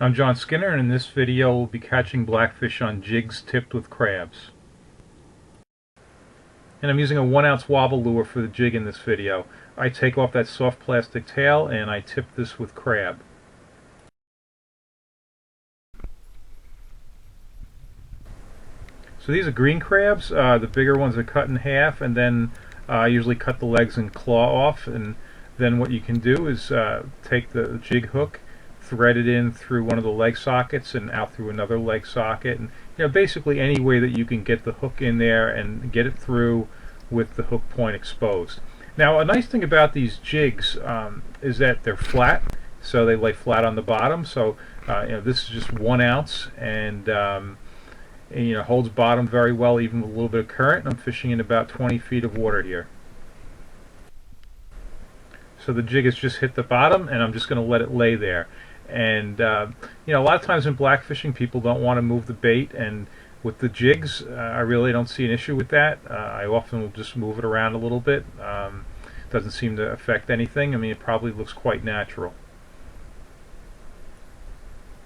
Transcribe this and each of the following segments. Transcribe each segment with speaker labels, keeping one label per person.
Speaker 1: I'm John Skinner, and in this video we'll be catching blackfish on jigs tipped with crabs. And I'm using a 1-ounce wobble lure for the jig in this video. I take off that soft plastic tail and I tip this with crab. So these are green crabs. The bigger ones are cut in half, and then I usually cut the legs and claw off. And then what you can do is take the jig hook, thread it in through one of the leg sockets and out through another leg socket, and basically any way that you can get the hook in there and get it through with the hook point exposed. Now, a nice thing about these jigs is that they're flat, so they lay flat on the bottom. So this is just 1 ounce, and holds bottom very well, even with a little bit of current. I'm fishing in about 20 feet of water here. So the jig has just hit the bottom, and I'm just going to let it lay there. And a lot of times in blackfishing, people don't want to move the bait, and with the jigs, I really don't see an issue with that. I often will just move it around a little bit. Doesn't seem to affect anything. I mean, it probably looks quite natural.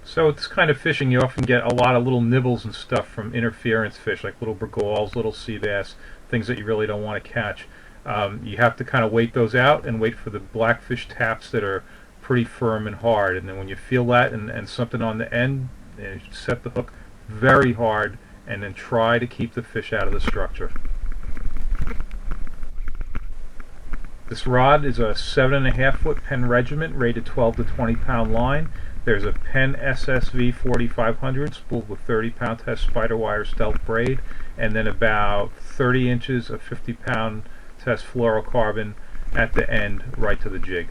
Speaker 1: So with this kind of fishing, you often get a lot of little nibbles and stuff from interference fish, like little bergals, little sea bass, things that you really don't want to catch. You have to kind of wait those out and wait for the blackfish taps that are pretty firm and hard. And then when you feel that and something on the end, you set the hook very hard and then try to keep the fish out of the structure. This rod is a 7.5 foot Penn Regiment, rated 12 to 20 pound line. There's a Penn SSV 4500 spooled with 30 pound test spider wire stealth braid, and then about 30 inches of 50 pound test fluorocarbon at the end, right to the jig.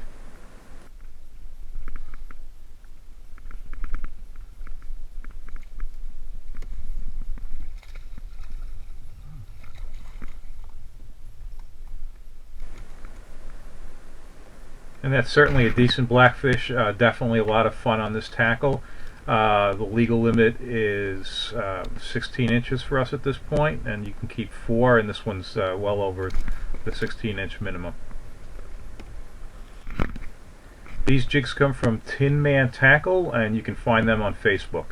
Speaker 1: And that's certainly a decent blackfish. Definitely a lot of fun on this tackle. The legal limit is 16 inches for us at this point, and you can keep 4, and this one's well over the 16-inch minimum. These jigs come from Tin Man Tackle, and you can find them on Facebook.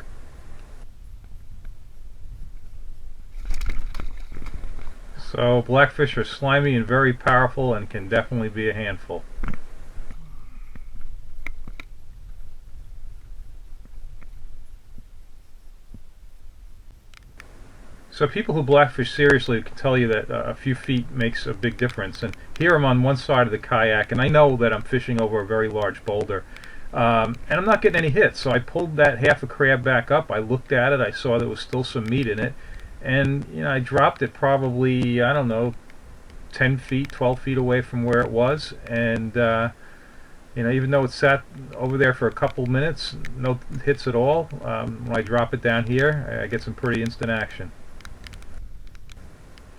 Speaker 1: So blackfish are slimy and very powerful and can definitely be a handful. So people who blackfish seriously can tell you that a few feet makes a big difference. And here I'm on one side of the kayak, and I know that I'm fishing over a very large boulder. And I'm not getting any hits, so I pulled that half a crab back up. I looked at it, I saw there was still some meat in it, and I dropped it probably, I don't know, 10 feet, 12 feet away from where it was. And even though it sat over there for a couple minutes, no hits at all, when I drop it down here, I get some pretty instant action.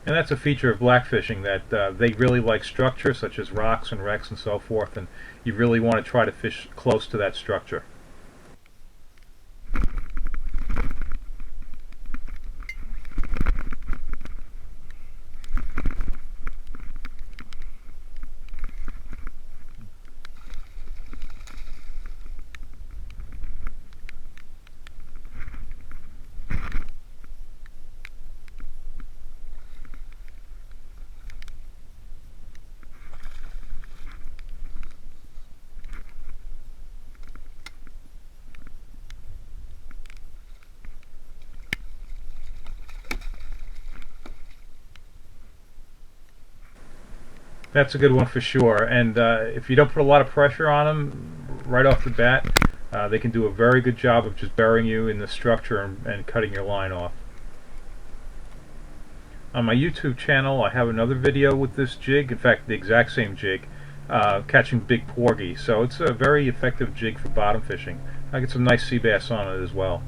Speaker 1: And that's a feature of blackfishing, that they really like structure, such as rocks and wrecks and so forth, and you really want to try to fish close to that structure. That's a good one for sure, and if you don't put a lot of pressure on them right off the bat, they can do a very good job of just burying you in the structure and cutting your line off. On my YouTube channel, I have another video with this jig, in fact the exact same jig, catching big porgy, so it's a very effective jig for bottom fishing. I get some nice sea bass on it as well.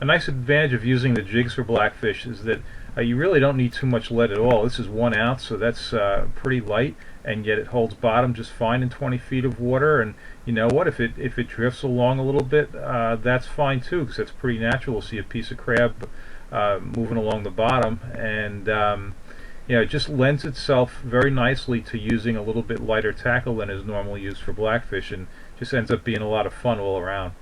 Speaker 1: A nice advantage of using the jigs for blackfish is that you really don't need too much lead at all. This is 1 ounce, so that's pretty light, and yet it holds bottom just fine in 20 feet of water. And you know what? If it drifts along a little bit, that's fine too, because it's pretty natural to see a piece of crab moving along the bottom, and it just lends itself very nicely to using a little bit lighter tackle than is normally used for blackfish, and just ends up being a lot of fun all around.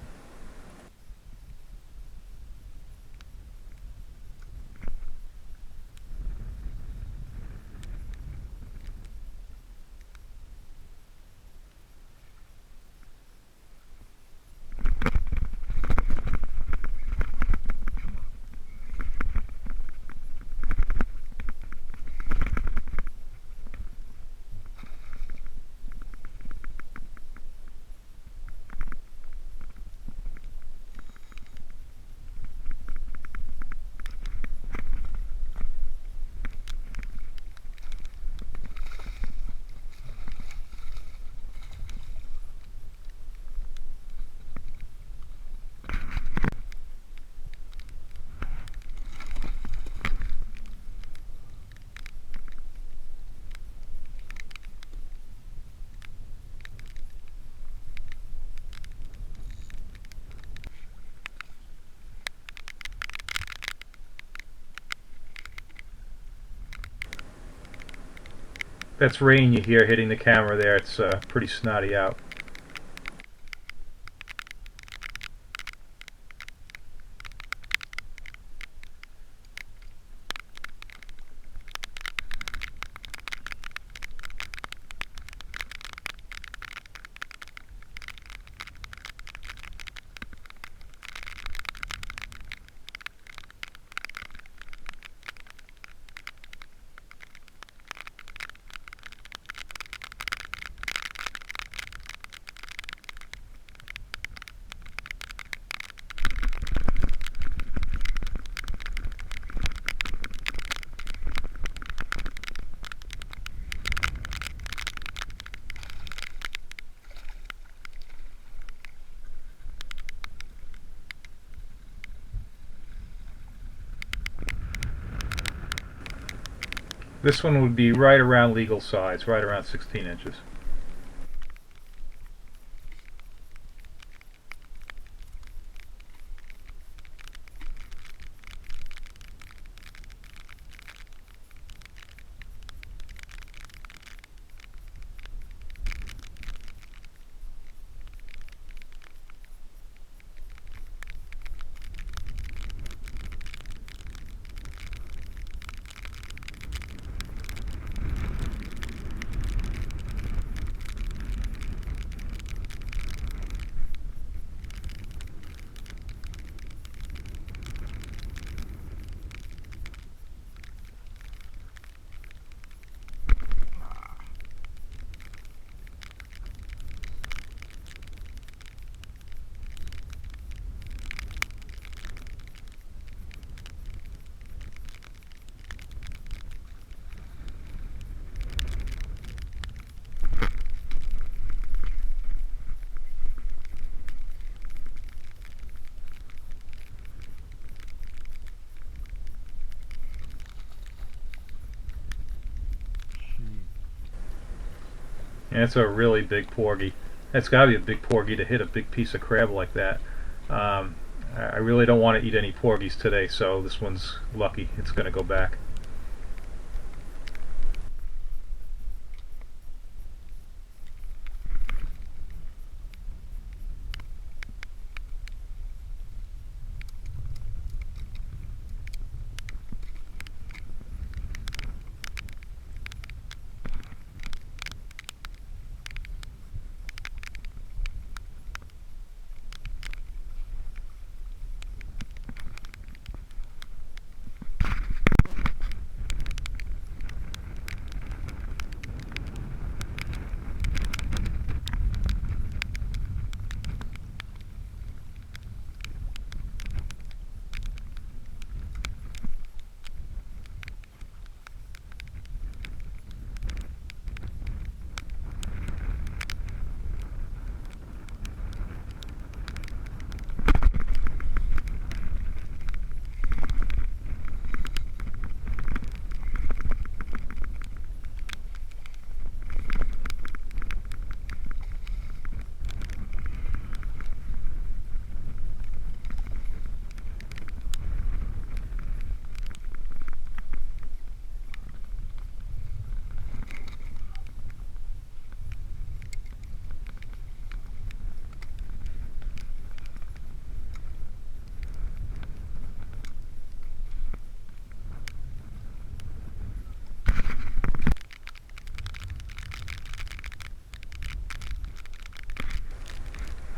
Speaker 1: That's rain you hear hitting the camera there. It's pretty snotty out. This one would be right around legal size, right around 16 inches. And it's a really big porgy. It's got to be a big porgy to hit a big piece of crab like that. I really don't want to eat any porgies today, so this one's lucky. It's going to go back.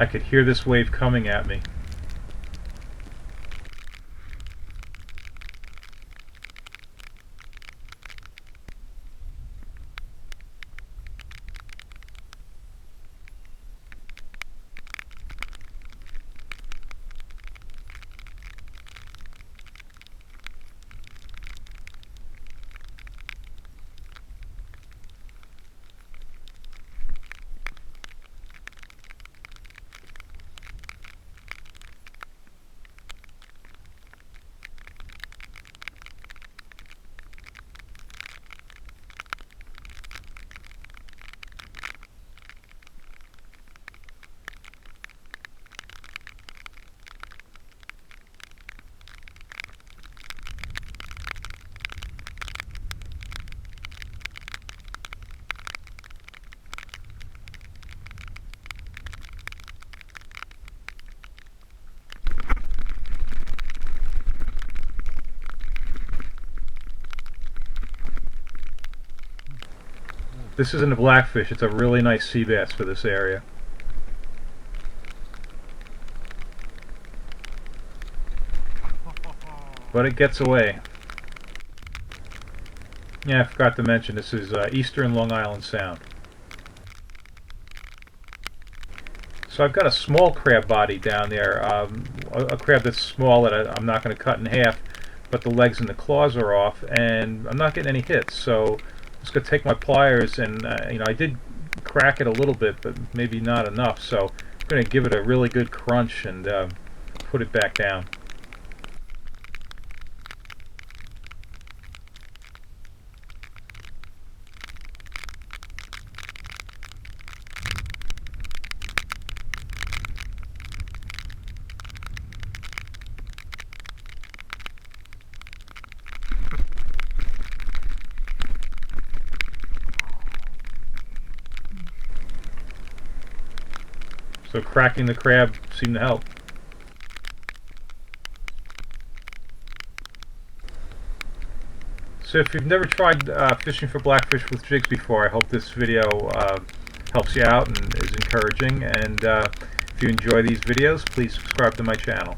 Speaker 1: I could hear this wave coming at me. This isn't a blackfish, it's a really nice sea bass for this area. But it gets away. Yeah, I forgot to mention, this is eastern Long Island Sound. So I've got a small crab body down there, a crab that's small that I'm not going to cut in half, but the legs and the claws are off, and I'm not getting any hits. So I'm just going to take my pliers and, I did crack it a little bit, but maybe not enough. So I'm going to give it a really good crunch and put it back down. So cracking the crab seemed to help. So if you've never tried fishing for blackfish with jigs before, I hope this video helps you out and is encouraging. And if you enjoy these videos, please subscribe to my channel.